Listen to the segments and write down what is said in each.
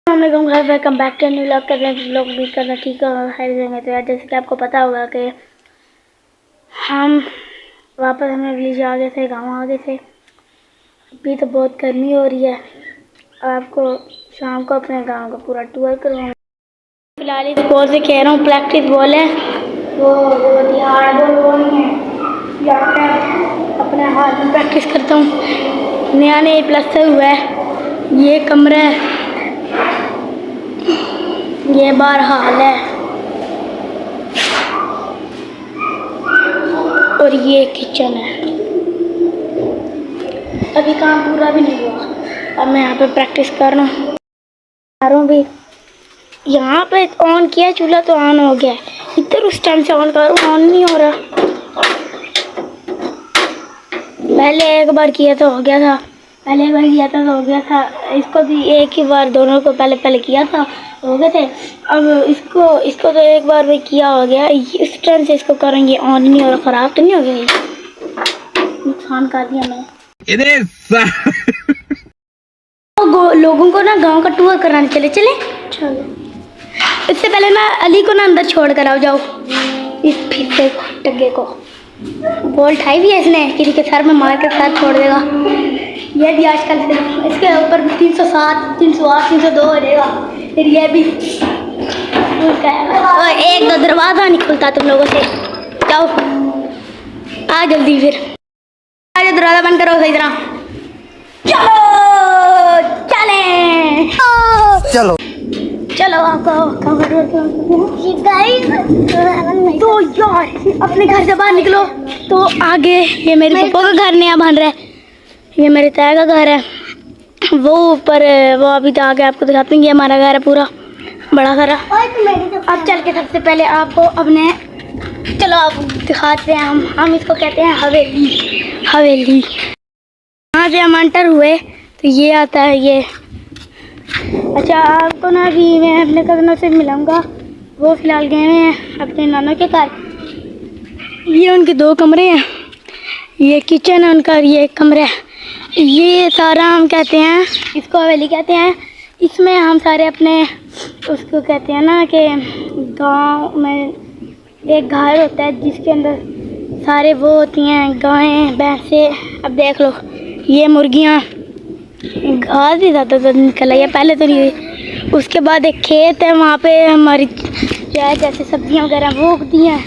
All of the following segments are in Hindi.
Welcome back to new vlog. कर रहे हैं व्लॉग भी करना ठीक है देंगे। तो यार जैसे कि आपको पता होगा कि हम वापस हमें विलेज आ गए थे, गाँव आ गए थे। अभी तो बहुत गर्मी हो रही है। आपको शाम को अपने गांव का पूरा टूर करवाऊँगा। फिलहाल इस बॉल से कह रहा हूँ, प्रैक्टिस बॉल है वो हार्ड बॉल नहीं है। यहाँ पे अपने हाथ में प्रैक्टिस करता हूँ। नया नया प्लस्तर हुआ है। ये कमरा है, ये बार हाल है और ये किचन है। अभी काम पूरा भी नहीं हुआ। अब मैं यहाँ पे प्रैक्टिस कर रहा हूँ भी। यहाँ पे ऑन किया चूल्हा तो ऑन हो गया। इधर उस टाइम से ऑन कर ऑन नहीं हो रहा। पहले एक बार किया तो हो गया था, पहले एक बार किया था तो हो गया था। इसको भी एक ही बार, दोनों को पहले किया था हो गए थे। अब इसको तो एक बार भी किया हो गया। इस टाइम से इसको करेंगे, ऑन नहीं हो रहा। खराब तो नहीं हो गया? नुकसान कर दिया मैं। लोगों को ना गांव का टूर कराने चले चलो। इससे पहले ना अली को ना अंदर छोड़ कर आओ जाओ। इस फिर टग्गे को बॉल उठाई भी है इसने, किसी के सर में मार के साथ छोड़ देगा। ये भी आजकल से इसके ऊपर 307, 308, 302 हो जाएगा। फिर ये भी और एक दो दरवाजा नहीं खुलता तुम लोगों से। जाओ आ जल्दी, फिर आज दरवाजा बंद करो सही तरह। चलो चलो आपको तो यार अपने घर से बाहर निकलो तो आगे ये मेरे पापा का घर नया बन रहा है। ये मेरे ताया का घर है, वो ऊपर वो अभी तो आगे आपको दिखाते हैं। ये हमारा घर है पूरा बड़ा सारा। अब चल के सबसे पहले आपको अपने चलो आप दिखाते हैं। हम इसको कहते हैं हवेली। यहाँ से हम एंटर हुए तो ये आता है ये। अच्छा आपको ना अभी मैं अपने कज़नों से मिलाऊंगा। वो फ़िलहाल गए हुए हैं अपने नाना के घर। ये उनके 2 कमरे हैं, ये किचन है उनका, ये एक कमरा है। ये सारा हम कहते हैं, इसको हवेली कहते हैं। इसमें हम सारे अपने उसको कहते हैं ना कि गांव में एक घर होता है जिसके अंदर सारे वो होती हैं, गायें भैंसें। अब देख लो ये मुर्गियाँ, घास भी ज़्यादा निकल आई है, पहले तो नहीं हुई। उसके बाद एक खेत है, वहाँ पे हमारी जो है जैसे सब्जियाँ वगैरह वो उगती हैं।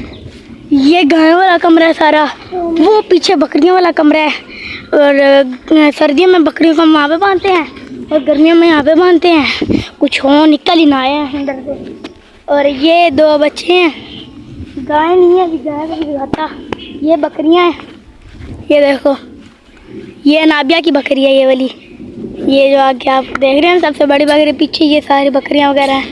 ये गायों वाला कमरा है सारा, वो पीछे बकरियों वाला कमरा है। और सर्दियों में बकरियों को हम वहाँ पे बांधते हैं और गर्मियों में यहाँ पे बांधते हैं। कुछ हो निकल ही ना आए हैं अंदर से। और ये 2 बच्चे हैं, गाय नहीं है अभी, गाय को भी दिखाता। ये बकरियाँ हैं, ये देखो ये नाबिया की बकरी है ये वाली। ये जो आगे आप देख रहे हैं सबसे बड़ी बकरी, पीछे ये सारी बकरियां वगैरह हैं।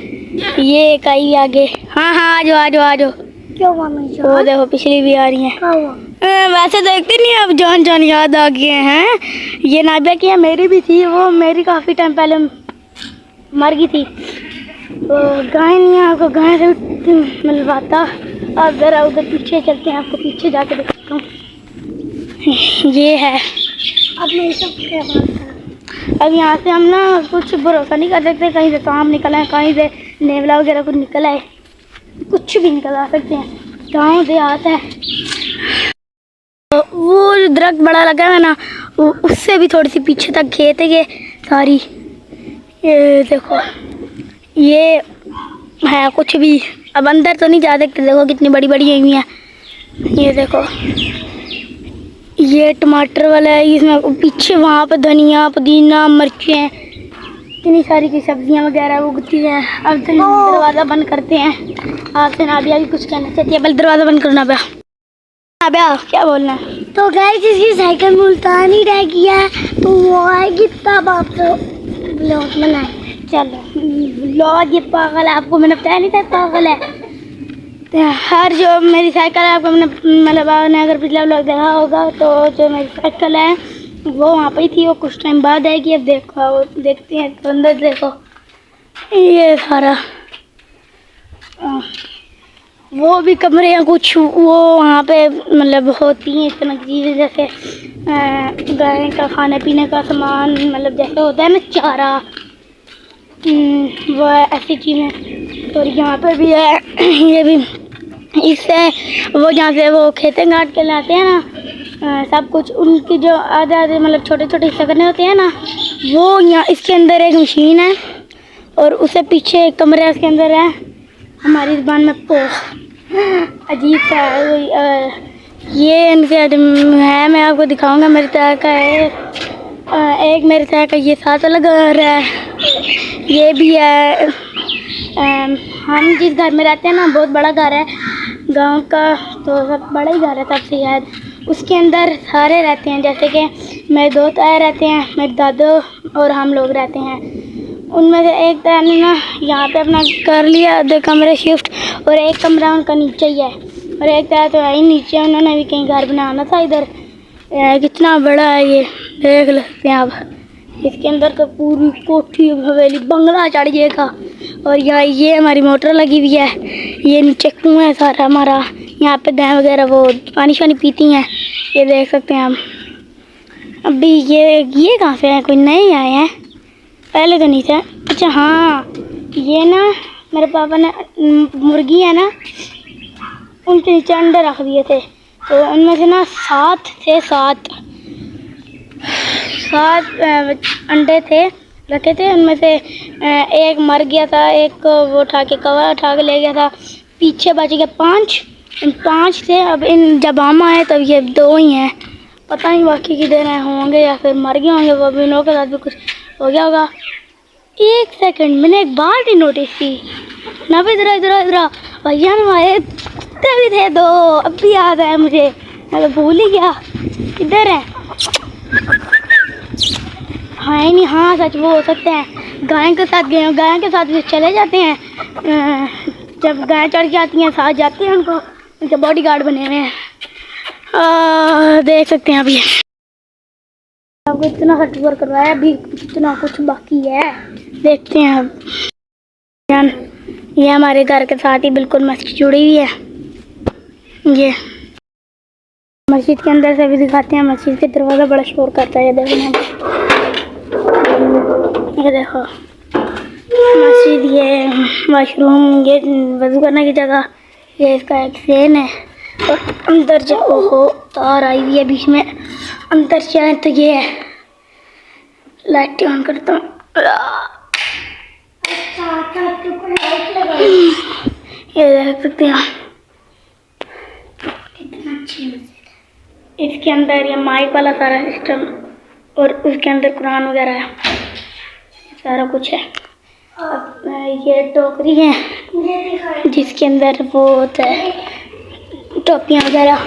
ये एक आई आगे। हाँ आ जाओ। क्यों वो देखो पिछली भी आ रही है। वैसे देखते नहीं, अब जान याद आ गए हैं। ये नाबिया की है, मेरी भी थी, वो मेरी काफ़ी टाइम पहले मर गई थी। तो गाय नहीं है, आपको गाय से मिलवाता। अब ज़रा उधर पीछे चलते हैं, आपको पीछे जाके दिखाता हूँ। ये है। अब मैं सब क्या बात करूँ। अब यहाँ से हम ना कुछ भरोसा नहीं कर सकते, कहीं से सांप निकल आए, कहीं से नेवला वगैरह कुछ निकल आए, कुछ भी निकल आ सकते हैं। गाँव देहात है। तो वो जो दरख्त बड़ा लगा है ना, उससे भी थोड़ी सी पीछे तक खेत है ये सारी। ये देखो ये है कुछ भी। अब अंदर तो नहीं जा सकते, देखो कितनी बड़ी बड़ी हुई हैं। ये देखो ये टमाटर वाला है, इसमें पीछे वहाँ पे धनिया पुदीना मिर्चें इतनी सारी की सब्जियाँ वगैरह उगती हैं। अब दरवाज़ा बंद करते हैं। आपसे नाबिया भी कुछ कहना चाहती है, बल दरवाज़ा बंद करना नाबिया। नाबिया क्या बोलना है? तो गाइस इसकी साइकिल मुल्तानी रह गया है, तो वो आएगी तब आप ब्लॉग बनाए। चलो ब्लॉग, ये पागल है, आपको मैंने बताया नहीं था पागल है। हर जो मेरी साइकिल है, आपको मैंने मतलब आपने अगर पिछला व्लॉग देखा होगा तो जो मेरी साइकिल है वो वहाँ पर ही थी। वो कुछ टाइम बाद आएगी। अब देखो वो देखते हैं तो अंदर देखो ये सारा वो भी कमरे हैं कुछ, वो वहाँ पे मतलब होती हैं इस तरह की चीज़ें जैसे गाय का खाने पीने का सामान, मतलब जैसे होता है ना चारा, वो ऐसी चीज़ें। और यहाँ पर भी है, ये भी इससे वो जहाँ से वो खेतें काट के लाते हैं ना, सब कुछ उनकी जो आधे आधे मतलब छोटे छोटे हिस्से करने होते हैं ना, वो यहाँ इसके अंदर एक मशीन है और उससे पीछे एक कमरा है, उसके अंदर है हमारी ज़बान में पोह अजीब सा है। ये इनके है, मैं आपको दिखाऊंगा। मेरे तरह का है एक, मेरे तरह का ये 7 अलग घर है, ये भी है। हम जिस घर में रहते हैं ना, बहुत बड़ा घर है गांव का, तो सब बड़ा ही घर है सबसे शायद। उसके अंदर सारे रहते हैं, जैसे कि मेरे 2 ताए रहते हैं, मेरे दादू और हम लोग रहते हैं। उनमें से एक ताया ने ना यहाँ पे अपना कर लिया 2 कमरे शिफ्ट, और एक कमरा उनका नीचे ही है, और एक ताया तो है ही नीचे, उन्होंने भी कहीं घर बनाना था इधर। कितना बड़ा है ये, देख सकते हैं आप। इसके अंदर तो पूरी कोठी हवेली बंगला चढ़ जाएगा। और यहाँ ये हमारी मोटर लगी हुई है, ये नीचे कुआं है सारा हमारा, यहाँ पे गाय वगैरह वो पानी शानी पीती हैं, ये देख सकते हैं आप। अभी ये कहाँ से हैं, कोई नए आए हैं, पहले तो नहीं थे। अच्छा हाँ, ये ना मेरे पापा ने मुर्गी है ना, उनके नीचे अंडे रख दिए थे, तो उनमें से ना 7 अंडे थे रखे थे, उनमें से एक मर गया था, एक वो उठा के ले गया था, पीछे बच गए 5 थे। अब इन जब हम आए तब ये 2 ही हैं, पता नहीं बाकी किधर हैं, होंगे या फिर मर गए होंगे, वो अभी इन लोगों के साथ भी कुछ हो गया होगा। 1 सेकंड, मैंने एक बात ही नोटिस की ना, भी इधर भैया हमारे कुत्ते भी थे 2, अब भी याद है मुझे, मैं तो भूल ही गया। इधर है, हाँ नहीं, हाँ सच वो हो सकते हैं, गाय के साथ गए, गाय के साथ भी चले जाते हैं। जब गाय चढ़ के आती हैं साथ जाते हैं, उनको उनके बॉडी गार्ड बने हुए हैं। देख सकते हैं अभी आपको इतना सा टूर करवाया, अभी इतना कुछ बाकी है, देखते हैं अब। ये हमारे घर के साथ ही बिल्कुल मस्जिद जुड़ी हुई है, ये मस्जिद के अंदर से भी दिखाते हैं। मस्जिद के दरवाज़ा बड़ा शोर करता है, ये देखो मस्जिद, ये वाशरूम, ये वज़ू करने की जगह, ये इसका एक फैन है, और अंदर जो ओहो तार आई हुई है बीच में, अंदर जाए तो ये है। लाइट ऑन करता हूँ, ये देख सकते हैं कितना अच्छी मस्जिद है। इसके अंदर ये माइक वाला सारा सिस्टम, और उसके अंदर कुरान वगैरह है, सारा कुछ है। अब ये टोकरी है जिसके अंदर वो होता है टोपियाँ वगैरह,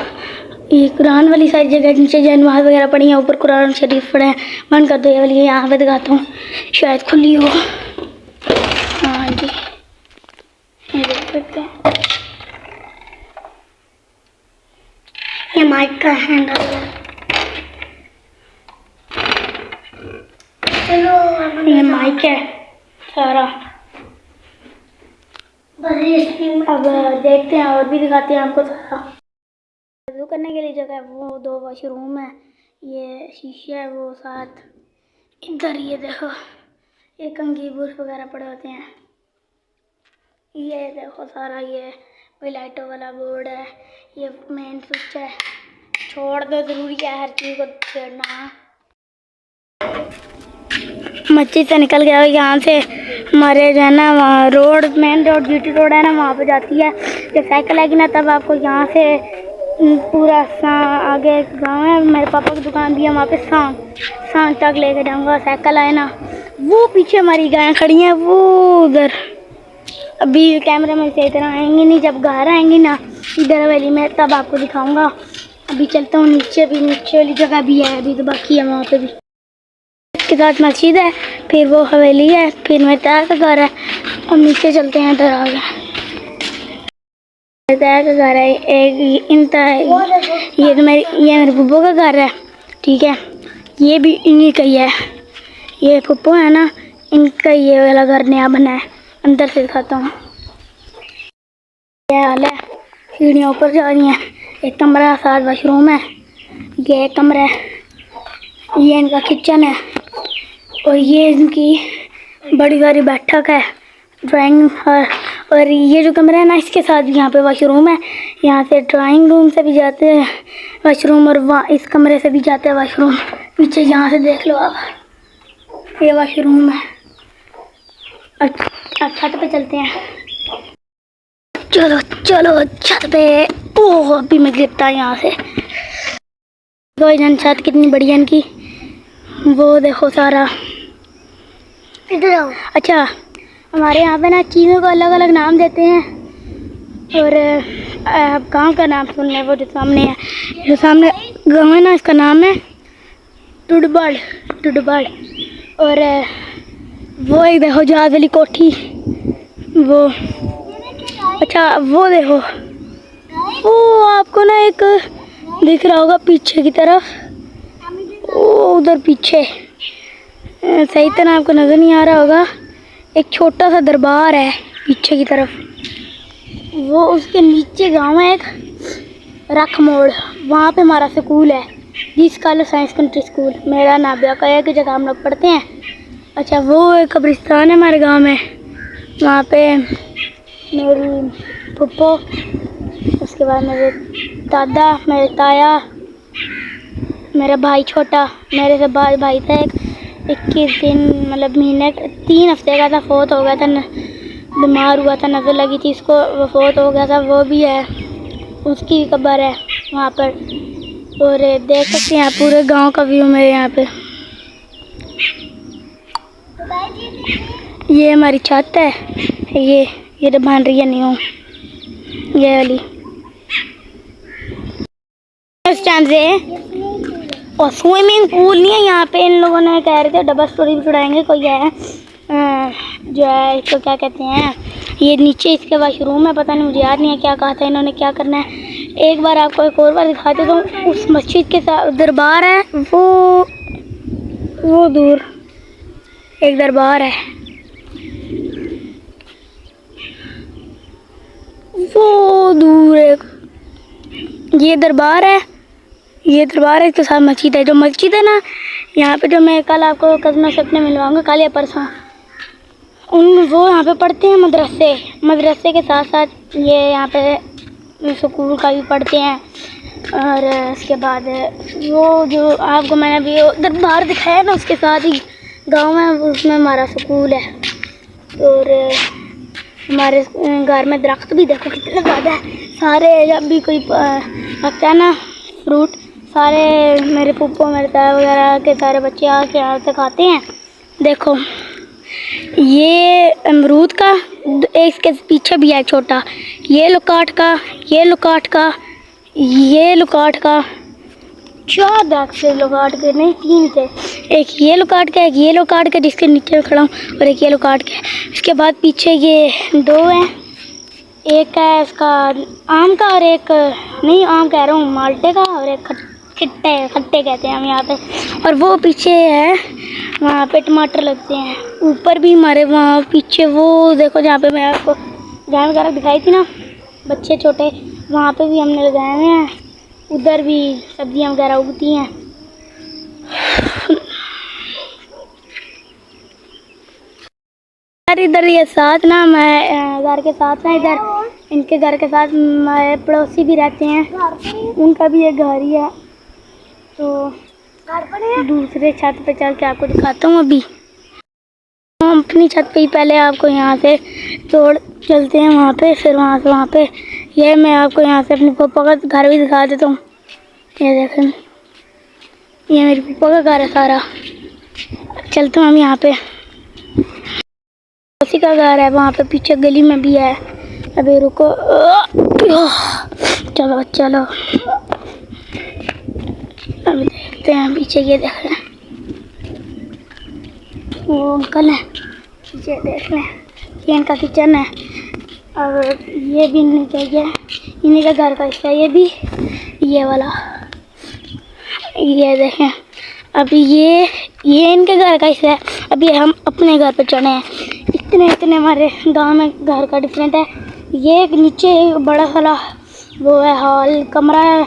ये कुरान वाली सारी जगह नीचे नमाज वगैरह पढ़ी है, ऊपर कुरान शरीफ पढ़े हैं। मन कर दो ये वाली, यहाँ पे दिखाता हूँ, शायद खुली हो। हाँ जी, ये देख सकते हैं, ये माइक का हैंडल है, ये माइक है सारा। अब देखते हैं और भी दिखाते हैं आपको सारा। वज़ू करने के लिए जगह है, वो 2 वॉशरूम है, ये शीशे है वो साथ। इधर ये देखो, ये कंघी ब्रश वगैरह पड़े होते हैं। ये देखो सारा, ये कोई लाइटों वाला बोर्ड है, ये मेन स्विच है। छोड़ दो, ज़रूरी है हर चीज़ को छेड़ना। मस्जिद से निकल गया, यहाँ से हमारे जो है ना वहाँ road, main road, GT road है ना, वहाँ पे जाती है। जब साइकिल आएगी ना तब आपको यहाँ से पूरा आगे एक गाँव है, मेरे पापा की दुकान भी है वहाँ पे, सांग तक लेके जाऊँगा। साइकिल आए ना, वो पीछे हमारी गायें खड़ी हैं वो उधर। अभी कैमरे में से इतना आएंगे नहीं, जब घर आएंगी ना इधर हवेली में तब आपको दिखाऊँगा। अभी चलता हूँ नीचे, भी नीचे वाली जगह भी है, अभी तो बाकी है वहाँ पे भी। इसके साथ मस्जिद है, फिर वो हवेली है, फिर मेरे ताया का घर है। और नीचे चलते हैं, इधर आ गए, मेरे ताया का घर है एक, ये तो मेरे बुब्बो का घर है, ठीक है, ये भी इन्हीं का ही है। ये पप्पू है ना, इनका ये वाला घर नया बना है। अंदर से दिखाता हूँ, ये हाल है, सीढ़ियाँ ऊपर जा रही हैं। एक कमरा, 7 वॉशरूम है, ये एक कमरा है, ये इनका किचन है, और ये इनकी बड़ी सारी बैठक है, ड्राइंग। और ये जो कमरा है ना, इसके साथ भी यहाँ पे वॉशरूम है। यहाँ से ड्राइंग रूम से भी जाते हैं वॉशरूम, और वहाँ इस कमरे से भी जाते हैं वॉशरूम। पीछे यहाँ से देख लो आप, ये वॉशरूम है। अब छत पे चलते हैं। चलो चलो छत पे। ओह अभी मैं गिरता यहाँ से। छत कितनी बढ़िया इनकी, वो देखो सारा। इधर आओ। अच्छा, हमारे यहाँ पे ना चीज़ों को अलग अलग नाम देते हैं। और आप गाँव का नाम सुन लें, वो जो सामने है, जो सामने गाँव है ना, इसका नाम है टुडबड़, टुडबड़। और वो एक देखो जहाज वाली कोठी, वो। अच्छा वो देखो, वो आपको ना एक दिख रहा होगा पीछे की तरफ, वो उधर पीछे, सही तरह आपको नज़र नहीं आ रहा होगा, एक छोटा सा दरबार है पीछे की तरफ। वो उसके नीचे गांव है एक रख मोड़, वहाँ पे हमारा स्कूल है, जिस कॉलेज साइंस कंट्री स्कूल। मेरा नाबिया का एक जगह हम लोग पढ़ते हैं। अच्छा वो एक कब्रिस्तान है हमारे गांव में, वहाँ पे मेरी फुप्पो, उसके बाद मेरे दादा, मेरे ताया, मेरा भाई छोटा, मेरे से बाद भाई था एक 21 दिन मतलब महीने 3 हफ्ते का था, फोत हो गया था, बीमार हुआ था, नज़र लगी थी इसको, वो फोत हो गया था, वो भी है, उसकी कब्र है वहाँ पर। और देख सकते हैं आप पूरे गांव का व्यू मेरे यहाँ पे। ये हमारी छत है, ये तो बन रही है न्यू, ये वाली। इस टाइम से और स्विमिंग पूल नहीं है यहाँ पे, इन लोगों ने कह रहे थे डबल स्टोरी भी चढ़ाएंगे। कोई है जो है इसको क्या कहते हैं, ये नीचे इसके वॉशरूम है, पता नहीं मुझे याद नहीं है क्या कहा था इन्होंने, क्या करना है। एक बार आपको एक और बार दिखाते तो उस मस्जिद के साथ दरबार है, वो दूर एक दरबार है, वो दूर एक ये दरबार है, ये दरबार है, इसके साथ मस्जिद है। जो मस्जिद है ना यहाँ पे, जो मैं कल आपको कज़नों से अपने मिलवाऊंगा, कल या परसों, वो यहाँ पे पढ़ते हैं मदरसे के साथ साथ ये यहाँ पे स्कूल का भी पढ़ते हैं। और उसके बाद वो जो आपको मैंने अभी दरबार दिखाया ना, उसके साथ ही गांव है, उसमें हमारा स्कूल है। और हमारे घर में दरख्त भी देखो कितने ज़्यादा है सारे, जब भी कोई पकता है ना फ्रूट, सारे मेरे पुप्पो, मेरे ताया वगैरह के सारे बच्चे आके यहाँ से खाते हैं। देखो ये अमरूद का, एक इसके पीछे भी है छोटा, ये लो काट का, ये लो काट का, ये लो काट का, 4 दाग से लो काट के, नहीं 3 थे, एक ये लो काट के, एक ये लो काट के जिसके नीचे खड़ा हूँ, और एक ये लो काट के। इसके बाद पीछे ये 2 हैं, एक है इसका आम का और एक नहीं आम कह रहा हूँ माल्टे का, और एक खट्टे कहते हैं हम यहाँ पे। और वो पीछे है, वहाँ पे टमाटर लगते हैं। ऊपर भी हमारे वहाँ पीछे वो देखो जहाँ पे मैं आपको गाय वगैरह दिखाई थी ना, बच्चे छोटे, वहाँ पे भी हमने लगाए हुए हैं। उधर भी सब्जियाँ वगैरह उगती हैं। इधर ये साथ ना, मैं घर के साथ ना, इधर इनके घर के साथ मेरे पड़ोसी भी रहते हैं, उनका भी एक घर ही है। तो दूसरे छत पे चल के आपको दिखाता हूँ। अभी हम अपनी छत पे ही पहले आपको यहाँ से तोड़ चलते हैं वहाँ पे, फिर वहाँ से वहाँ पे। ये मैं आपको यहाँ से अपनी पापा का घर भी दिखा देता हूँ। ये देखें, ये मेरी पापा का घर है सारा। चलते हैं हम यहाँ पे, उसी का घर है, वहाँ पे पीछे गली में भी है। अभी रुको, चलो चलो अभी देखते हैं पीछे। ये देख रहे हैं वो अंकल है पीछे, देख रहे हैं, ये इनका किचन है। और ये भी इन्हीं का घर का हिस्सा है, ये भी, ये वाला, ये देखें। अभी ये इनके घर का हिस्सा है। अभी हम अपने घर पे चढ़े हैं। इतने हमारे गांव में घर का डिफरेंट है। ये एक नीचे बड़ा सारा वो है, हॉल कमरा है।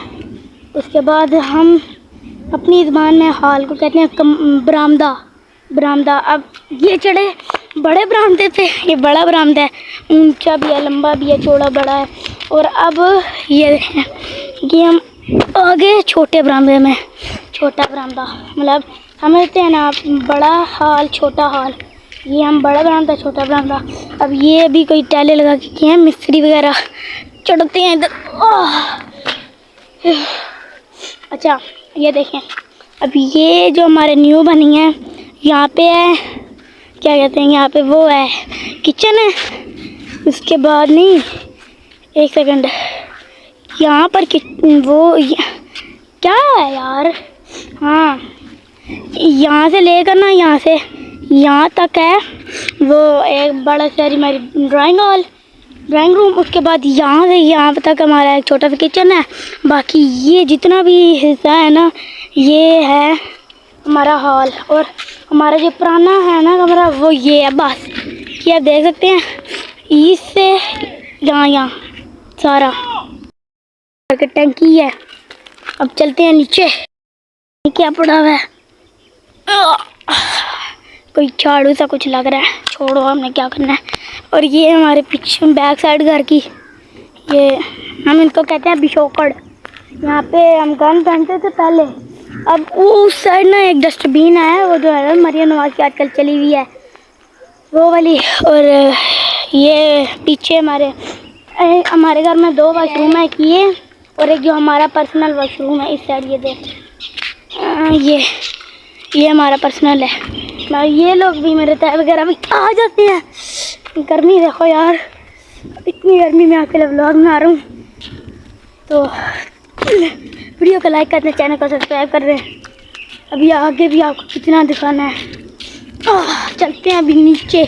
उसके बाद हम अपनी ज़बान में हॉल को कहते हैं बरामदा। अब ये चढ़े, बड़े बरामदे थे, ये बड़ा बरामदा है, ऊंचा भी है, लंबा भी है, चौड़ा बड़ा है। और अब ये देखें कि हम आगे छोटे बरामदे में, छोटा बरामदा मतलब समझते हैं ना आप, बड़ा हॉल छोटा हॉल, ये हम बड़ा बरामदा छोटा बरामदा। अब ये भी कोई टाइलें लगा के किए हैं, मिस्त्री वगैरह चढ़ते हैं इधर। अच्छा ये देखें, अब ये जो हमारे न्यू बनी है, यहाँ पे है क्या कहते हैं, यहाँ पे वो है किचन है। उसके बाद नहीं, एक सेकंड, यहाँ पर वो क्या है यार, हाँ यहाँ से लेकर ना, यहाँ से यहाँ तक है वो एक बड़ा सारी हमारी ड्राइंग रूम। उसके बाद यहाँ से यहाँ तक हमारा एक छोटा सा किचन है। बाकी ये जितना भी हिस्सा है ना, ये है हमारा हॉल। और हमारा जो पुराना है ना कमरा, वो ये है बस, कि आप देख सकते हैं इससे यहाँ सारा टंकी है। अब चलते हैं नीचे, क्या पड़ा हुआ है, कोई झाड़ू सा कुछ लग रहा है, छोड़ो हमने क्या करना है। और ये हमारे पीछे बैक साइड घर की, ये हम इनको कहते हैं बिशोकड़, यहाँ पे हम गन पहनते थे पहले। अब उस साइड ना एक डस्टबिन है, वो जो है मरियम नवाज की आजकल चली हुई है वो वाली। और ये पीछे हमारे घर में 2 वॉशरूम है, एक ये और एक जो हमारा पर्सनल वॉशरूम है इस साइड। ये देख, ये हमारा पर्सनल है। ये लोग भी मेरे तय वगैरह भी आ जाते हैं। गर्मी देखो यार, इतनी गर्मी में आके व्लॉग बना रहा हूँ। तो वीडियो को लाइक करना, चैनल को सब्सक्राइब कर रहे हैं। अभी आगे भी आपको कितना दिखाना है। चलते हैं अभी नीचे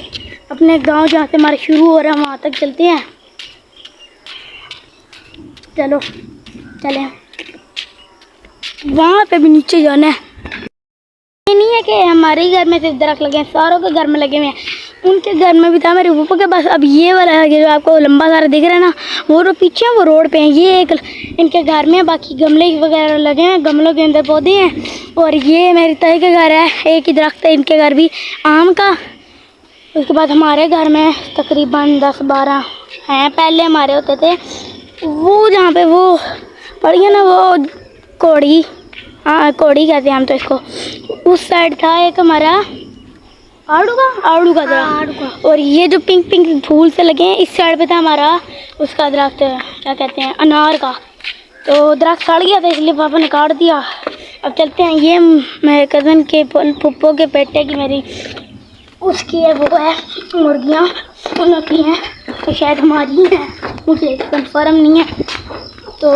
अपने गांव, जहाँ से हमारा शुरू हो रहा है वहाँ तक चलते हैं। चलो चलें, वहाँ पे भी नीचे जाना है। ये नहीं है कि हमारे ही घर में सिर्फ दरख्त लगे हैं, सारों के घर में लगे हुए हैं। उनके घर में भी था, मेरे पापा के पास। अब ये वाला है जो आपको लंबा सारा दिख रहा है ना, वो जो पीछे है वो रोड पे है। ये एक इनके घर में है, बाकी गमले वगैरह लगे हैं, गमलों के अंदर पौधे हैं। और ये मेरे ताई के घर है, एक ही दरख्त है इनके घर भी आम का। उसके बाद हमारे घर में तकरीबन 10-12 हैं, पहले हमारे होते थे। वो जहाँ पे वो पड़ी है ना, वो कोड़ी, हाँ कोड़ी कहते हैं हम तो इसको। उस साइड था एक हमारा आड़ू का दरख्त। और ये जो पिंक फूल से लगे हैं, इस साइड पे था हमारा उसका दरख्त, क्या कहते हैं, अनार का। तो दरख्त सड़ गया था, इसलिए पापा ने काट दिया। अब चलते हैं, ये मेरे कज़न के फुप्पो के बेटे की, मेरी उसकी है, वो है मुर्गियाँ उनकी हैं, तो शायद हमारी हैं, मुझे कंफर्म नहीं है। तो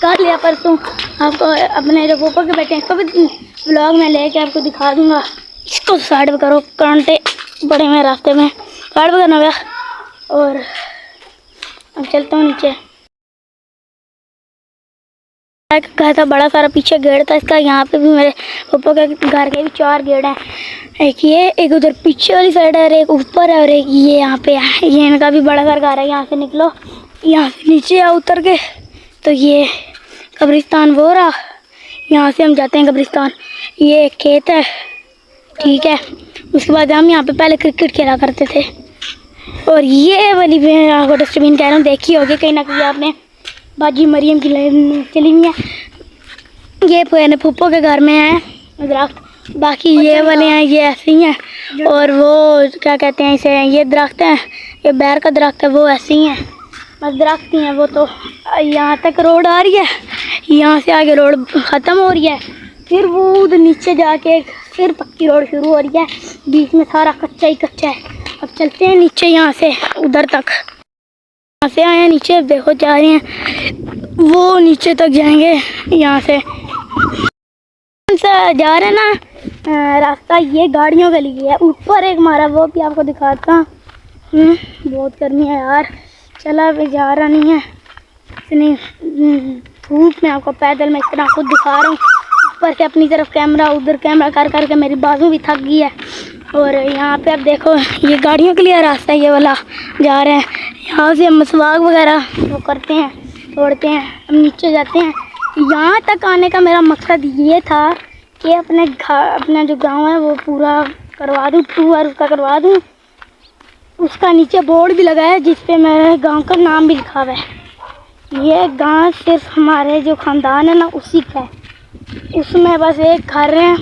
कल या परसों आपको अपने जो पापा के बेटे हैं इसको भी व्लॉग में लेके आपको दिखा दूँगा। इसको साइड पे करो, कांटे बड़े में रास्ते में, साइड पे करना होगा। और अब चलता हूँ नीचे। घर था बड़ा सारा, पीछे गेट था इसका। यहाँ पे भी मेरे पापा के घर के भी 4 गेट हैं, एक ये, एक उधर पीछे वाली साइड है, और एक ऊपर है, और एक ये यहाँ पे है। ये इनका भी बड़ा सारा घर है। यहाँ से निकलो, यहाँ से नीचे आ उतर के, तो ये कब्रिस्तान वो रहा, यहाँ से हम जाते हैं कब्रिस्तान। ये खेत है, ठीक है। उसके बाद हम यहाँ पे पहले क्रिकेट खेला करते थे। और ये वाली मैं आपको डस्टबिन कह रहा हूँ, देखी होगी कहीं ना कहीं आपने, बाजी मरियम की चली हुई है। ये पुराने फुप्पो के घर में है दरख्त। बाकी ये वाले हैं, ये ऐसे ही हैं। और वो क्या कहते हैं इसे, ये दरख्त हैं, ये बैर का दरख्त है, वो ऐसे ही हैं, बस दरख्त ही हैं वो। तो यहाँ तक रोड आ रही है, यहाँ से आगे रोड ख़त्म हो रही है, फिर वो उधर नीचे जाके फिर पक्की रोड शुरू हो रही है। बीच में सारा कच्चा ही कच्चा है। अब चलते हैं नीचे, यहाँ से उधर तक, यहाँ से आए हैं नीचे, देखो जा रहे हैं वो नीचे तक जाएंगे। यहाँ से जा रहे हैं ना, रास्ता ये गाड़ियों के लिए है। ऊपर एक हमारा, वो भी आपको दिखाता हूँ। बहुत गर्मी है यार, चला भी जा रहा नहीं है इतनी धूप में। आपको पैदल मैं इस तरह खुद दिखा रहा हूँ, ऊपर से अपनी तरफ कैमरा, उधर कैमरा कर करके मेरी बाजू भी थक गई है। और यहाँ पे आप देखो, ये गाड़ियों के लिए रास्ता ये वाला जा रहे हैं। यहाँ से हम मसवाक वगैरह वो करते हैं, तोड़ते हैं, हम नीचे जाते हैं। यहाँ तक आने का मेरा मकसद ये था कि अपने घर, अपना जो गांव है वो पूरा करवा दूँ, टूर उसका करवा दूँ। उसका नीचे बोर्ड भी लगा है जिस पे मेरे गांव का नाम भी लिखा हुआ है। ये गांव सिर्फ हमारे जो ख़ानदान है ना उसी का है। उसमें बस एक घर है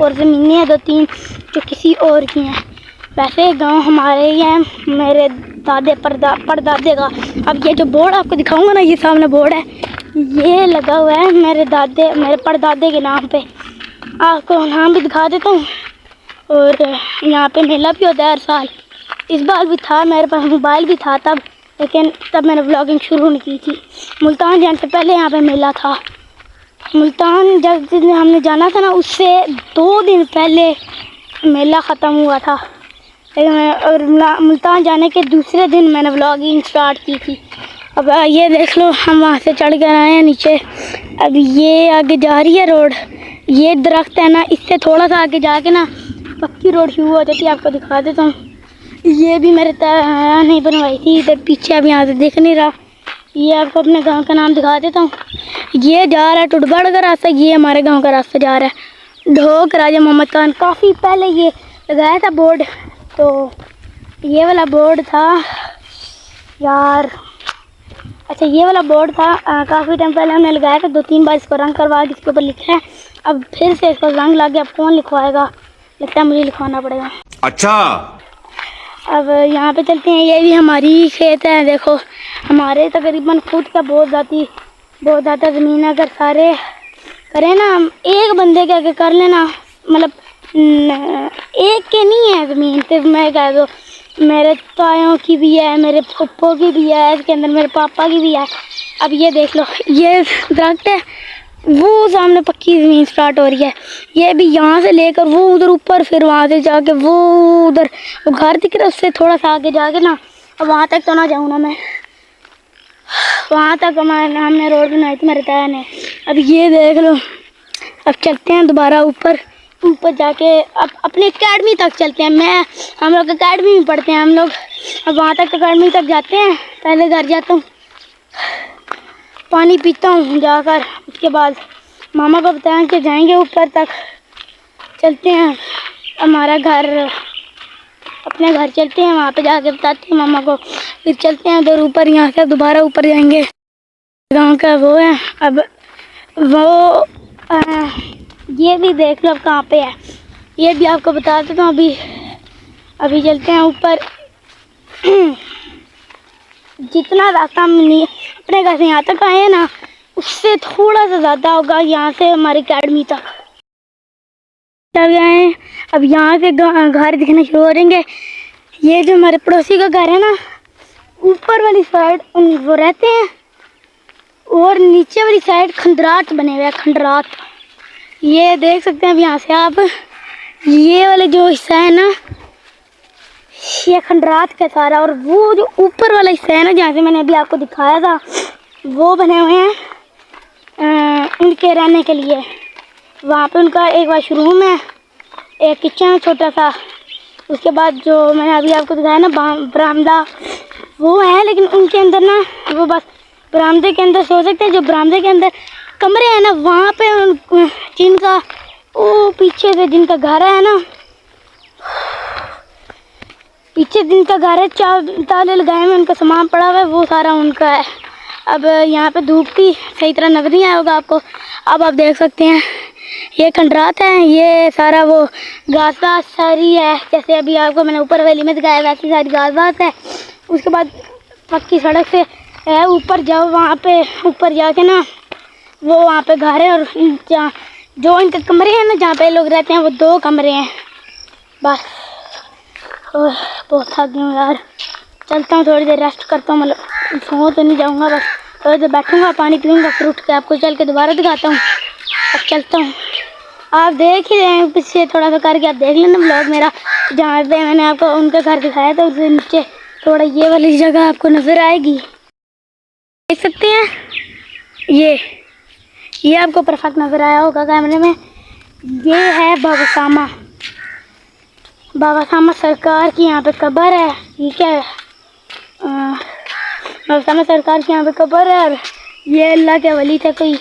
और ज़मीनें हैं 2-3 जो किसी और की हैं। वैसे गांव हमारे ही है, मेरे दादे परदादे का। अब ये जो बोर्ड आपको दिखाऊंगा ना, ये सामने बोर्ड है, ये लगा हुआ है मेरे परदादे के नाम पे। आपको नाम भी दिखा देता हूँ। और यहाँ पे मेला भी होता है हर साल। इस बार भी था, मेरे पास मोबाइल भी था तब, लेकिन तब मैंने व्लॉगिंग शुरू नहीं की थी। मुल्तान जाने से पहले यहाँ पे मेला था। मुल्तान जब जिस दिन हमने जाना था ना, उससे 2 दिन पहले मेला ख़त्म हुआ था। और मुल्तान जाने के दूसरे दिन मैंने व्लॉगिंग स्टार्ट की थी। अब ये देख लो, हम वहाँ से चढ़ कर आए हैं नीचे। अब ये आगे जा रही है रोड। ये दरख्त है ना, इससे थोड़ा सा आगे जाके ना पक्की रोड शुरू हो जाती है। आपको दिखा देता हूँ। ये भी मेरे ताया नहीं बनवाई थी। इधर पीछे अब यहाँ से दिख नहीं रहा। ये आपको अपने गांव का नाम दिखा देता हूँ। ये जा रहा है टुटबड़ का रास्ता, ये हमारे गांव का रास्ता जा रहा है ढोक राजा मोहम्मद खान। काफ़ी पहले ये लगाया था बोर्ड, तो ये वाला बोर्ड था यार। अच्छा, ये वाला बोर्ड था काफ़ी टाइम पहले हमने लगाया था। 2-3 बार इसको रंग करवा के इसके ऊपर लिखा है। अब फिर से इसको रंग लग गया। अब कौन लिखवाएगा? लगता है मुझे लिखवाना पड़ेगा। अच्छा, अब यहाँ पे चलते हैं। ये भी हमारी खेत है। देखो, हमारे तकरीबन खुद का बहुत ज़्यादा ज़मीन है। अगर सारे करें ना, एक बंदे के अगर कर लेना, मतलब एक के नहीं है ज़मीन, सिर्फ मैं कह दो, मेरे तायों की भी है, मेरे पप्पो की भी है, इसके अंदर मेरे पापा की भी है। अब ये देख लो, ये दरख्त है, वो सामने पक्की ज़मीन स्टार्ट हो रही है। ये भी यहाँ से लेकर वो उधर ऊपर, फिर वहाँ से जाके वो उधर वो घर दिख रहा है, उससे थोड़ा सा आगे जाके ना, अब वहाँ तक तो ना जाऊँ ना मैं, वहाँ तक हमने रोड बनाई थी मेरे ताया ने। अब ये देख लो, अब चलते हैं दोबारा ऊपर जाके, अब अपने एकेडमी तक चलते हैं। हम लोग एकेडमी में पढ़ते हैं हम लोग। अब वहाँ तक एकेडमी तक जाते हैं। पहले घर जाता हूँ, पानी पीता हूँ जाकर, उसके बाद मामा को बताया कि जाएंगे ऊपर तक। चलते हैं हमारा घर, अपने घर चलते हैं, वहाँ पे जाके बताते हैं मामा को। फिर चलते हैं उधर ऊपर, यहाँ से दोबारा ऊपर जाएंगे। गांव का वो है। अब वो ये भी देख लो अब कहाँ पे है, ये भी आपको बता देता हूँ। अभी चलते हैं ऊपर। जितना रास्ता हम नहीं अपने घर से यहाँ तक आए हैं ना, उससे थोड़ा सा ज़्यादा होगा यहाँ से हमारी अकेडमी तक चल गए हैं। अब यहाँ से घर दिखने शुरू हो जाएंगे। ये जो हमारे पड़ोसी का घर है ना, ऊपर वाली साइड वो रहते हैं, और नीचे वाली साइड खंडरात बने हुए हैं, खंडरात। ये देख सकते हैं अब यहाँ से आप, ये वाले जो हिस्सा है ना, ये खंडरात का सारा। और वो जो ऊपर वाला हिस्सा है ना, जहाँ से मैंने अभी आपको दिखाया था, वो बने हुए हैं उनके रहने के लिए। वहाँ पे उनका एक वाशरूम है, एक किचन है छोटा सा। उसके बाद जो मैंने अभी आपको दिखाया ना बरामदा, वो है, लेकिन उनके अंदर ना वो बस बरामदे के अंदर सो सकते हैं। जो बरामदे के अंदर कमरे हैं ना, वहाँ पे जिनका वो पीछे से जिनका घर है ना, पीछे जिनका घर है, ताले लगाए में उनका सामान पड़ा हुआ है, वो सारा उनका है। अब यहाँ पे धूप भी सही तरह नजर नहीं आया होगा आपको। अब आप देख सकते हैं ये खंडरात है, ये सारा वो घास वास सारी है, जैसे अभी आपको मैंने ऊपर हवेली में दिखाया वैसी सारी घास वास है। उसके बाद पक्की सड़क से है, ऊपर जाओ, वहाँ पे ऊपर जाके ना वो वहाँ पे घर है। और जहाँ जो इनके कमरे हैं ना, जहाँ पे लोग रहते हैं, वो 2 कमरे हैं बस। बहुत थक गई हूँ यार, चलता हूँ थोड़ी देर रेस्ट करता हूँ। मतलब सो तो नहीं जाऊँगा, बस थोड़ी देर बैठूँगा, पानी पीऊँगा, फिर उठ के आपको चल के दोबारा दिखाता हूँ। अब चलता हूँ, आप देख ही रहे हैं पीछे थोड़ा सा करके, आप देख लेना ब्लॉग मेरा, जहाँ पे मैंने आपको उनका घर दिखाया था, उससे नीचे थोड़ा ये वाली जगह आपको नज़र आएगी, देख सकते हैं। ये आपको परफेक्ट नज़र आया होगा कैमरे में। ये है बाबा सामा सरकार की यहाँ पे कब्र है। ठीक है, बाबा सामा सरकार की यहाँ पे कब्र है। और ये अल्लाह के वली थे कोई,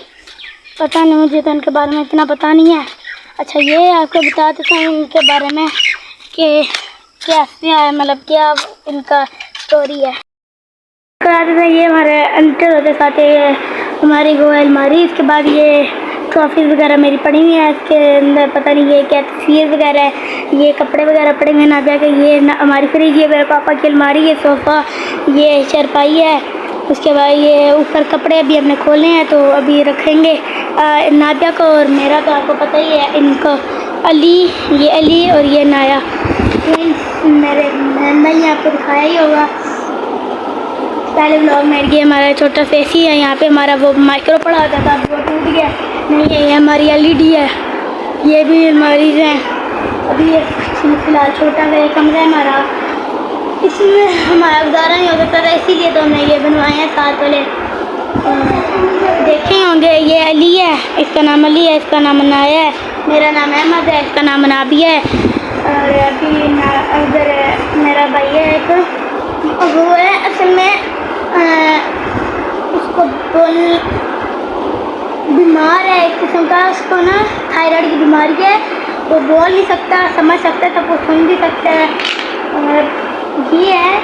पता नहीं मुझे तो इनके बारे में इतना पता नहीं है। अच्छा ये आपको बता देता हूँ इनके बारे में कि कैसे है, मतलब क्या इनका स्टोरी है। बता देते हैं, ये हमारे अंतर होते साथ ये हमारी वो अलमारी, इसके बाद ये ट्रॉफीज़ वगैरह मेरी पड़ी हुई है, इसके अंदर पता नहीं ये क्या तस्वीर वगैरह है, ये कपड़े वगैरह पड़े हुए हैं नाबिया के, ये हमारी फ्रिज, ये मेरे पापा की अलमारी, ये सोफ़ा, ये चारपाई है। उसके बाद ये ऊपर कपड़े अभी हमने खोले हैं तो अभी रखेंगे नाबिया को और मेरा तो आपको पता ही है इनको, अली, ये अली और ये नाया, मेरे बहन भाई ने आपको दिखाया ही होगा पहले व्लॉग में। ये हमारा छोटा सा एसी है, यहाँ पे हमारा वो माइक्रो पड़ा होता था, वो टूट गया, नहीं ये हमारी एलईडी है, ये भी हमारी है। अभी ये फिलहाल छोटा सा कमरा है हमारा, इसमें हमारा गुजारा नहीं हो सकता था, इसीलिए तो हमने ये बनवाए हैं साथ वाले, देखे होंगे। ये अली है, इसका नाम अली है, इसका नाम नाया है, मेरा नाम अहमद है, इसका नाम नाबिया है, और अभी उधर मेरा भाई है एक, वो है असल में उसको बीमार है एक किस्म का, उसको ना थायराइड की बीमारी है, वो बोल नहीं सकता, समझ सकता है तब वो सुन भी सकता है, और ये है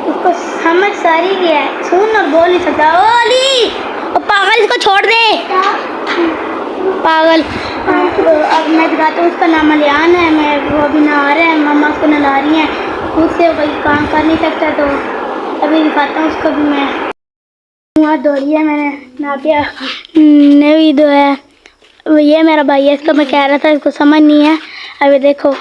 उसको समझ सारी भी है, सुन और बोल नहीं सकता। ओ अली, ओ पागल, इसको छोड़ दे पागल। तो अब मैं दिखाता हूँ, उसका नाम अलियान है, मैं वो अभी नहा रहे हैं, मम्मा उसको नहा रही हैं, उससे वही काम कर नहीं सकता, तो अभी दिखाता हूँ उसको भी। मैं वहाँ धो लिया मैंने, नाबिया ने भी धोया। ये मेरा भाई है, इसको मैं कह रहा था इसको समझ नहीं है, अभी देखो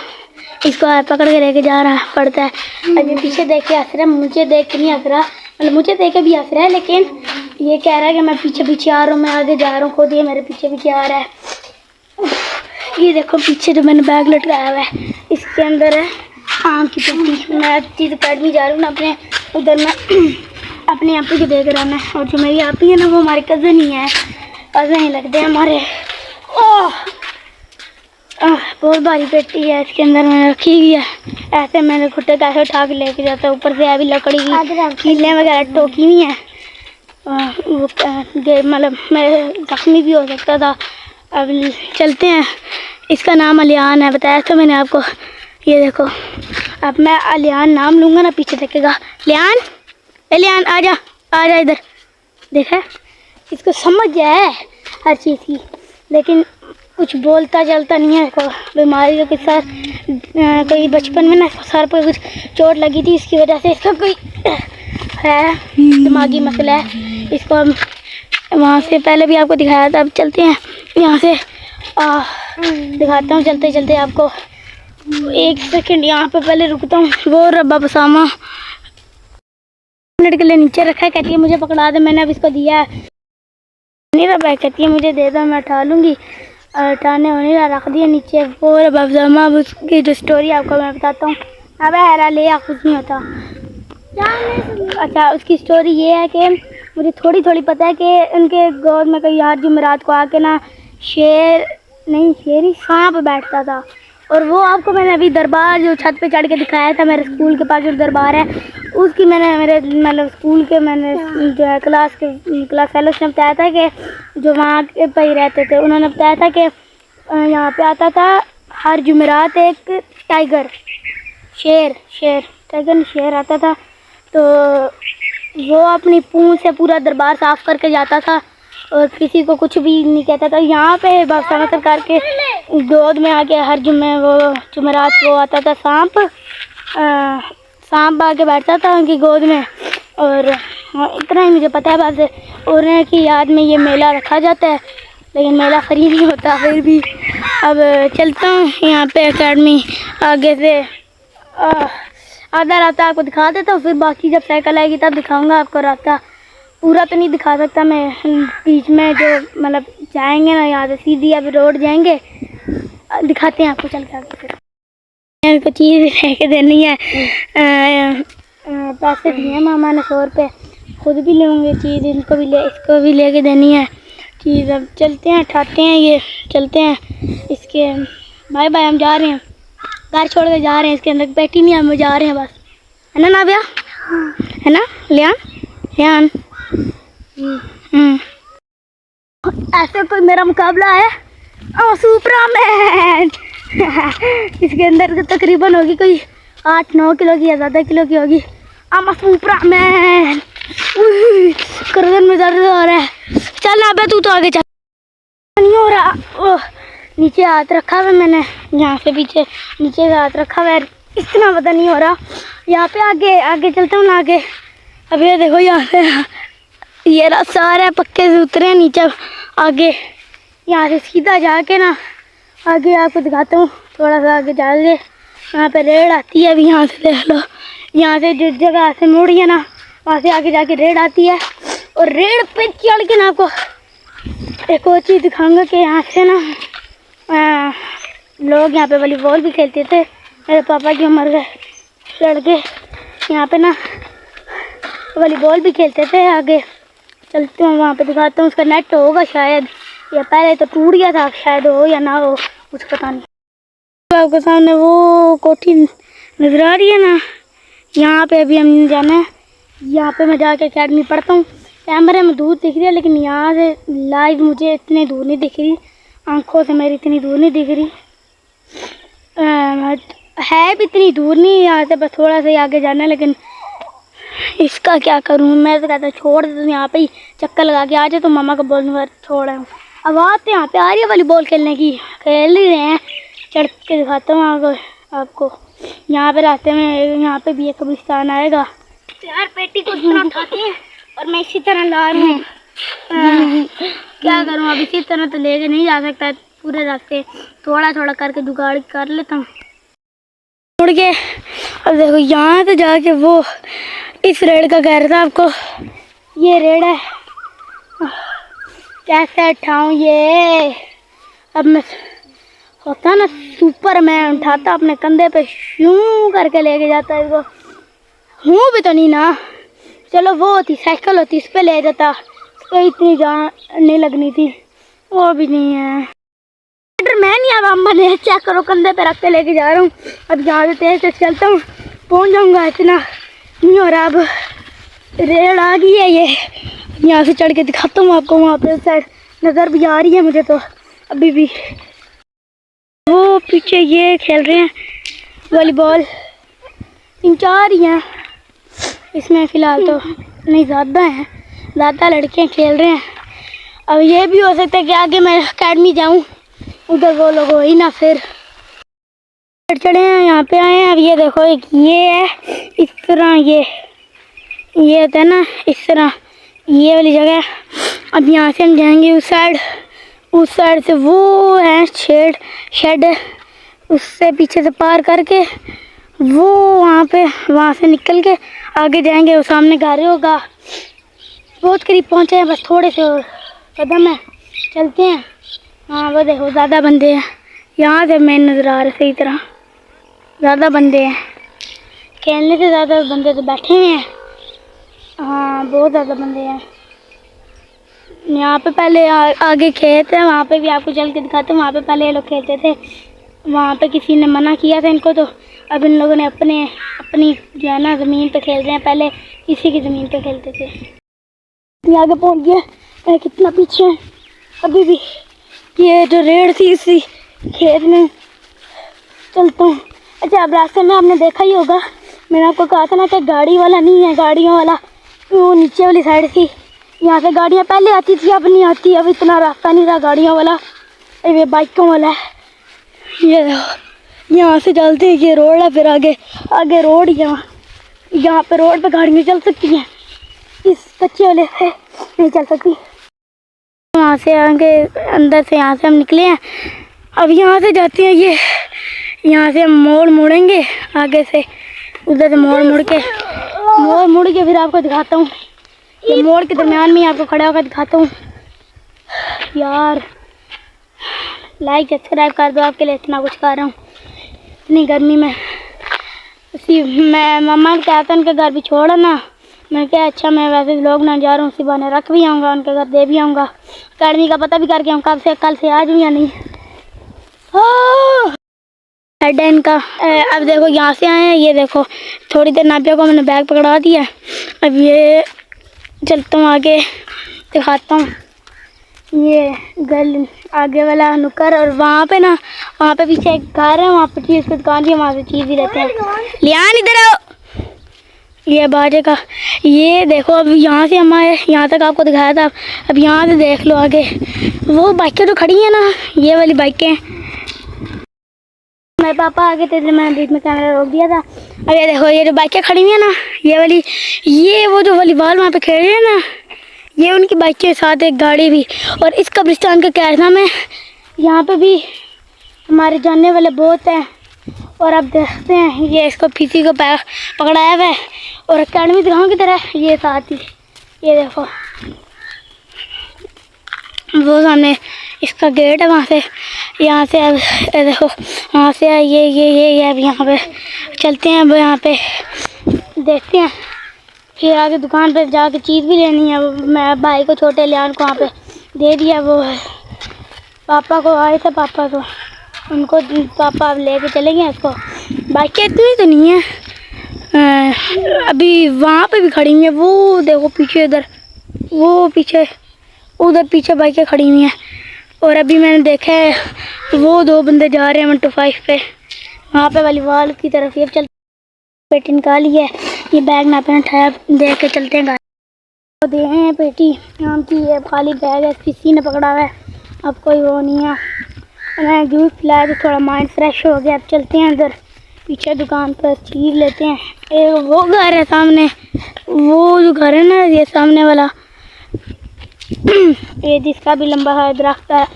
इसको पकड़ के लेके जा रहा पड़ता है। अभी पीछे देख के हंस रहा है, मुझे देख के नहीं हंस रहा, मतलब मुझे देख के भी हंस रहा है, लेकिन ये कह रहा है कि मैं पीछे पीछे आ रहा हूँ, मैं आगे जा रहा हूँ, खुद ये मेरे पीछे पीछे आ रहा है। ये देखो पीछे जो मैंने बैग लटकाया हुआ है, इसके अंदर है आम की पत्ती। मैं चीज़ अकेडमी जा रही हूँ ना अपने, उधर मैं अपने आप को देख रहा मैं, और जो मेरी आप ही है ना वो हमारे कज़न ही है, कज़न ही लगते हैं हमारे। ओह बहुत भारी पेटी है, इसके अंदर मैंने रखी हुई है, ऐसे मैंने खुट्टे कैसे उठा के लेके जाता है, ऊपर से अभी लकड़ी की कीलें वगैरह टोकी हुई हैं, वो मतलब मैं जख्मी भी हो सकता था। अब चलते हैं, इसका नाम अलियान है, बताया तो मैंने आपको। ये देखो अब मैं अलियान नाम लूँगा ना, पीछे देखेगा लियान, लियान आजा आजा इधर, देखा इसको समझ है हर चीज़ की, लेकिन कुछ बोलता चलता नहीं है। इसको बीमारी के साथ कोई बचपन में ना सर पर कुछ चोट लगी थी, इसकी वजह से इसका कोई है दिमागी मसला है। इसको हम वहाँ से पहले भी आपको दिखाया था, अब चलते हैं यहाँ से, दिखाता हूँ चलते चलते आपको। एक सेकंड यहाँ पे पहले रुकता हूँ। वो रब्बा बसामा मिनट के लिए नीचे रखा है, कहती है मुझे पकड़ा दे, मैंने अब इसको दिया है, नहीं रब्बा कहती है मुझे दे दो मैं उठा लूँगी, और उठाने होने रख दिया नीचे। वो रब्बा बसामा, अब उसकी जो स्टोरी आपको मैं बताता हूँ। अब हैरा ले या कुछ नहीं होता। अच्छा उसकी स्टोरी ये है कि मुझे थोड़ी थोड़ी पता है कि उनके गोद में कई हर जुमेरात को आके ना शेर नहीं शेर ही सांप बैठता था, और वो आपको मैंने अभी दरबार जो छत पे चढ़ के दिखाया था, मेरे स्कूल के पास जो दरबार है उसकी मैंने मेरे मतलब स्कूल के मैंने जो है क्लास फेलोज ने बताया था कि जो वहाँ पे ही रहते थे, उन्होंने बताया था कि यहाँ पे आता था हर जुमेरात एक टाइगर शेर आता था, तो वो अपनी पूंछ से पूरा दरबार साफ़ करके जाता था और किसी को कुछ भी नहीं कहता था। यहाँ पे बादशाह सरकार के गोद में आके हर जुमेरात वो आता था, सांप आके बैठता था उनकी गोद में, और इतना ही मुझे पता है बस। उनकी याद में ये मेला रखा जाता है, लेकिन मेला फ्री नहीं होता फिर भी। अब चलता हूँ यहाँ पे एकेडमी आगे से, आधा रास्ता आपको दिखा देता हूँ, फिर बाकी जब साइकिल आएगी तब दिखाऊंगा आपको। रास्ता पूरा तो नहीं दिखा सकता मैं, बीच में जो मतलब जाएंगे ना यहाँ से सीधी अब रोड जाएंगे, दिखाते हैं आपको चल के आगे। फिर इनको चीज़ लेके देनी है, पैसे दिए हैं मामा ने 100 रुपये, खुद भी लेंगे चीज़, इनको भी इसको भी लेके देनी है चीज़। अब चलते हैं, ठाते हैं, ये चलते हैं इसके। बाय बाय, हम जा रहे हैं, घर छोड़ के जा रहे हैं, इसके अंदर बैठी नहीं, हम जा रहे हैं बस, है ना नाबिया, है ना लियान। ऐसे कोई मेरा मुकाबला है सुपरमैन। इसके अंदर तकरीबन होगी कोई 8-9 किलो की या ज़्यादा किलो की होगी। I'm a Superman. गर्दन में दर्द हो रहा है। चल अबे तू तो आगे चल। नहीं हो रहा। ओह, नीचे हाथ रखा हुआ मैंने, यहाँ से पीछे नीचे से हाथ रखा हुआ है, इतना पता नहीं हो रहा। यहाँ पे आगे आगे चलता हूँ ना आगे। अब ये देखो यहाँ से ये सारे पक्के से उतरे हैं नीचे। आगे यहाँ से सीधा जाके ना आगे आपको दिखाता हूँ। थोड़ा सा आगे जाके यहाँ पे रेड आती है। अभी यहाँ से देख लो, यहाँ से जिस जगह से मुड़ी है ना वहाँ से आगे जाके रेड आती है। और रेड पे चढ़ के ना आपको एक और चीज़ दिखाऊंगा कि यहाँ से ना लोग यहाँ पे वॉलीबॉल भी खेलते थे। मेरे पापा की उम्र के लड़के यहाँ पे ना वॉलीबॉल भी खेलते थे। आगे चलते हैं वहाँ पे दिखाता हूँ। उसका नेट होगा शायद, या पहले तो टूट गया था, शायद हो या ना हो कुछ पता नहीं। तो आपके सामने वो कोठी नज़र आ रही है ना, यहाँ पे अभी हम जाना है। यहाँ पे मैं जाके अकेडमी पढ़ता हूँ। कैमरे में दूर दिख रही है लेकिन यहाँ से लाइव मुझे इतनी दूर नहीं दिख रही, आंखों से मेरी इतनी दूर नहीं दिख रही। है भी इतनी दूर नहीं यहाँ से, बस थोड़ा सा आगे जाना है। लेकिन इसका क्या करूँ, मैं तो कहता छोड़ दे, यहाँ पे ही चक्कर लगा के आ जाए। तो मामा को बोलूँगा छोड़ हूँ। अब आते यहाँ पे आ रही है वॉलीबॉल खेलने की, खेल ही रहे हैं। चढ़ के दिखाता हूँ आपको। यहाँ पे रास्ते में यहाँ पे भी एक कब्रिस्तान आएगा। यार पेटी को इतना उठाते हैं और मैं इसी तरह ला रही हूँ। क्या करूँ, अब इसी तरह तो लेके नहीं जा सकता पूरे रास्ते। थोड़ा थोड़ा करके जुगाड़ कर लेता हूँ उड़ के। अब देखो यहाँ से जाके वो इस रेड का कह रहा था आपको, ये रेड है। कैसे उठाऊँ ये, अब मैं होता ना सुपरमैन, उठाता अपने कंधे पे शू करके लेके जाता है इसको। हूँ भी तो नहीं ना, चलो वो होती साइकिल होती इस पे ले जाता, तो इतनी जान नहीं लगनी थी, वो भी नहीं है। मैं नहीं, अब अम्मा ने चेक करो कंधे पे रख के लेके जा रहा हूँ। अब यहाँ से तेज तेज चलता हूँ, पहुँच जाऊँगा। इतना नहीं हो रहा, अब रेड आ गई है ये। यहाँ से चढ़ के दिखाता हूँ आपको। वहाँ पे साइड नज़र भी आ रही है मुझे तो अभी भी। वो पीछे ये खेल रहे हैं वॉलीबॉल, 3-4 ही हैं इसमें फ़िलहाल, तो नहीं ज़्यादा हैं, ज़्यादा लड़के खेल रहे हैं। अब ये भी हो सकता है कि आगे मैं अकेडमी जाऊँ, उधर वो लोग हो ही ना। फिर चढ़े हैं, यहाँ पे आए हैं। अब ये देखो एक ये है इस तरह, ये होता है ना इस तरह, ये वाली जगह। अब यहाँ से हम जाएंगे उस साइड से वो है शेड, उससे पीछे से पार करके वो वहाँ से निकल के आगे जाएंगे। वो सामने घर होगा, बहुत करीब पहुँचे हैं, बस थोड़े से और कदम है, चलते हैं। हाँ वो देखो ज़्यादा बंदे हैं यहाँ से, मैं नज़र आ रहा सही तरह, ज़्यादा बंदे हैं। खेलने से ज़्यादा बंदे तो बैठे हुए हैं। हाँ बहुत ज़्यादा बंदे हैं यहाँ पे। पहले आगे खेत है, वहाँ पे भी आपको चल के दिखाते हैं। वहाँ पे पहले ये लोग खेलते थे, वहाँ पे किसी ने मना किया था इनको, तो अब इन लोगों ने अपनी जो है ना ज़मीन पे खेल रहे हैं। पहले किसी की ज़मीन पे खेलते थे। आगे पहुँच गया, मैं कितना पीछे है अभी भी। ये जो रेड थी इसी खेत में चलता हूँ। अच्छा, अब रास्ते में आपने देखा ही होगा, मैंने आपको कहा था ना कि गाड़ी वाला नहीं है, गाड़ियों वाला वो नीचे वाली साइड थी। यहाँ से गाड़ियाँ पहले आती थी, अब नहीं आती। अब इतना रास्ता नहीं रहा गाड़ियों वाला, ये बाइकों वाला है। ये यहाँ से चलते हैं, ये रोड है, फिर आगे रोड। यहाँ पे रोड पे गाड़ियाँ चल सकती हैं, इस कच्चे वाले से नहीं चल सकती। वहाँ से आगे अंदर से यहाँ से हम निकले हैं। अब यहाँ से जाते हैं, ये यहाँ से हम मोड़ेंगे आगे से, उधर से मोड़ के फिर आपको दिखाता हूँ। ये मोड़ के दरमियान में आपको खड़ा होकर दिखाता हूँ। यार लाइक सब्सक्राइब कर दो, आपके लिए इतना कुछ कर रहा हूँ इतनी गर्मी में। मैं मम्मा कहता था उनके घर भी छोड़ा ना, मैं क्या अच्छा मैं वैसे लोग ना जा रहा हूँ, उसी बहाने रख भी आऊँगा, उनके घर दे भी आऊँगा। अकेडमी का पता भी करके आऊँ कल से आ जाऊँ या नहीं। हेड है इनका। अब देखो यहाँ से आए हैं, ये देखो थोड़ी देर नाबिया को मैंने बैग पकड़ा दिया। अब ये चलता हूँ आगे दिखाता हूँ। ये घर आगे वाला नुक्कर, और वहाँ पे ना, वहाँ पे पीछे एक घर है, वहाँ पे चीज़ की दुकान थी, वहाँ से चीज़ भी लेते हैं। लियान इधर आओ। ये बाजे का, ये देखो अब यहाँ से हमारे यहाँ तक आपको दिखाया था, अब यहाँ से देख लो आगे वो बाइकें तो खड़ी हैं ना, ये वाली बाइकें। मेरे पापा आगे थे, मैंने बीच में कैमरा रोक दिया था। अब ये देखो ये जो बाइकें खड़ी हुई है ना, ये वाली, ये वो जो वॉलीबॉल वहाँ पे खेल रहे हैं ना, ये उनकी बाइक के साथ एक गाड़ी भी। और इस कब्रिस्तान का क्या नाम है, यहाँ पे भी हमारे जानने वाले बहुत हैं। और आप देखते हैं ये इसको किसी को पकड़ाया हुआ है, और अकेडमी दिखाऊँ की तरह ये साथ ही, ये देखो वो सामने इसका गेट है, वहाँ से यहाँ से अब देखो वहाँ से ये अब यहाँ पे चलते हैं। अब यहाँ पे देखते हैं, फिर आगे दुकान पे जाके चीज़ भी लेनी है। मैं भाई को, छोटे लियान को वहाँ पे दे दिया, वो पापा को आए थे, पापा को उनको पापा अब लेके चलेंगे इसको। बाइकें इतनी तो नहीं है, अभी वहाँ पे भी खड़ी हुई है, वो देखो पीछे उधर, वो पीछे उधर पीछे बाइकें खड़ी हुई हैं। और अभी मैंने देखा है वो 2 बंदे जा रहे हैं 125 पे, वहाँ पे वॉलीबॉल की तरफ। ये चलते पेटी निकाली है, ये बैग ना पहन उठाया, देख के चलते हैं। तो दे हैं पेटी आम की, ये खाली बैग है, किसी ने पकड़ा हुआ है, अब कोई वो नहीं है। मैं जूस पिलाया तो थोड़ा माइंड फ्रेश हो गया। अब चलते हैं इधर पीछे दुकान पर, चीज़ लेते हैं। एक वो घर है सामने, वो जो घर है ना ये सामने वाला, ये जिसका भी लंबा है दरख्त है,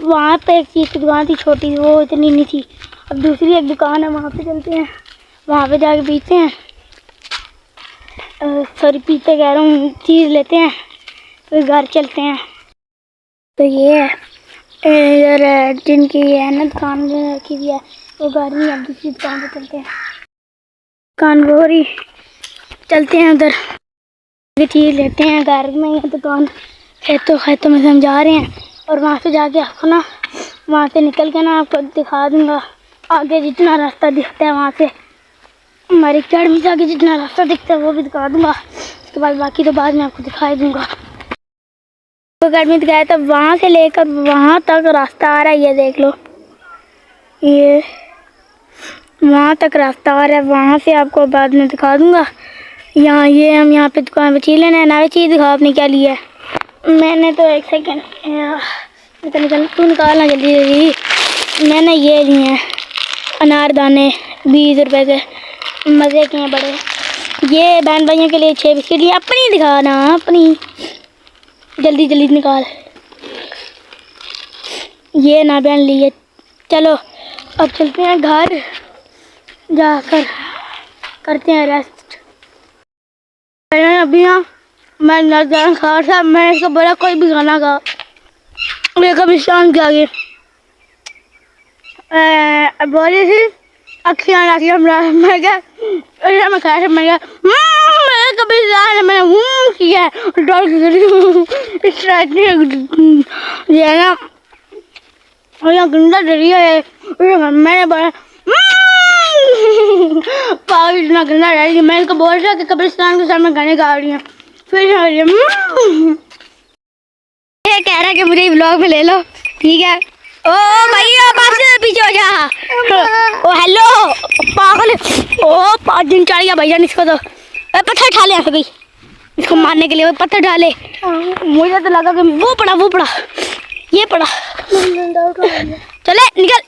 वहाँ पे एक चीज़ की दुकान थी छोटी, वो इतनी नहीं थी। अब दूसरी एक दुकान है, वहाँ पे चलते हैं, वहाँ पे जाके पीते हैं, सॉरी पीते कह रहा हूँ, चीज़ लेते हैं, फिर घर चलते हैं। तो ये है इधर जिनकी ये है ना दुकान रखी हुई है, वो घर नहीं है, दूसरी दुकान पे चलते हैं। दुकान वो रही, चलते हैं उधर, चीज़ लेते हैं। घर में ये दुकान खेतों में से हम जा रहे हैं, और वहाँ से जाके आपको ना, वहाँ से निकल के ना आपको दिखा दूँगा आगे जितना रास्ता दिखता है, वहाँ से हमारी अकेडमी से आगे जितना रास्ता दिखता है वो भी दिखा दूँगा। उसके बाद बाकी तो बाद में आपको दिखाई दूँगा। तो अकेडमी दिखाया था, वहाँ से लेकर वहाँ तक रास्ता आ रहा है, ये देख लो, ये वहाँ तक रास्ता आ रहा है, वहाँ से आपको बाद में दिखा दूँगा। यहाँ ये हम यहाँ पे दुकान पे चीज़ लेना है ना, चीज़ दिखाओ आपने क्या लिया है। मैंने तो एक सेकेंड निकल, तू निकालना जल्दी जल्दी। मैंने ये लिए हैं अनारदाने 20 रुपए के, मज़े के हैं बड़े। ये बहन भाइयों के लिए 6 बिस्किट लिए, अपनी दिखाना, अपनी जल्दी जल्दी निकाल। ये ना बहन लिए। चलो अब चलते हैं घर, जाकर करते हैं रेस्ट। अभी ना मैं नजर खा था, मैं इसको बोला कोई भी खाना खा, कभी शाम के आगे बोली थी अखियाँ रखी, मैं क्या मैं खाया था, मैं क्या मैंने कभी मैंने किया डर इस ये है ना, और यहाँ गंदा डरिया है, मैंने बोला पागल इतना गंदा डर, मैं इसको बोल रहा कि कब्रिस्तान के सामने गाने गा रही हूँ, फिर ये कह रहा है कि मुझे ब्लॉग में ले लो, ठीक है। ओ भैया पीछे हो जा। ओ हेलो पागल, ओ 5 दिन चढ़ गया भैया इसको, तो पत्थर उठा ले ऐसे, इसको मारने के लिए वो पत्थर डाले। मुझे तो लगा कि वो पड़ा ये पड़ा, चले निकल।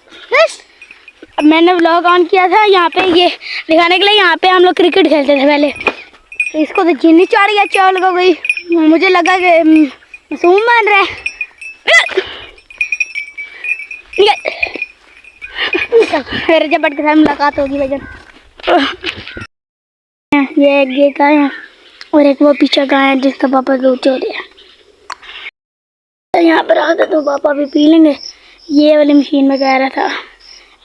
अब मैंने व्लॉग ऑन किया था यहाँ पे ये दिखाने के लिए, यहाँ पे हम लोग क्रिकेट खेलते थे पहले, तो इसको तो चीनी चढ़ गया, चल हो गई, मुझे लगा कि मासूम मान रहा है। फिर जब के साथ मुलाकात होगी भजन। ये एक ये गाय है और एक वो पीछे गाय है जिसका पापा दूध चोरी है। यहाँ पर आते तो पापा भी पी लेंगे। ये वाली मशीन में कह रहा था,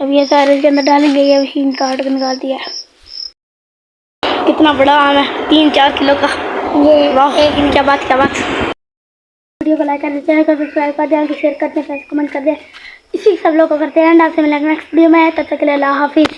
अब ये सारे इसके अंदर डालेंगे। ये मशीन काट कर निकाल दिया। कितना बड़ा आम है, 3-4 किलो का। ये वाह, क्या बात। वीडियो को लाइक कर दें, चैनल को सब्सक्राइब कर दें, शेयर कर दें, कमेंट कर दें। इसी सब लोग को करते हैं। आपसे मिलेंगे नेक्स्ट वीडियो में, तब तक के लिए अल्लाह हाफिज़।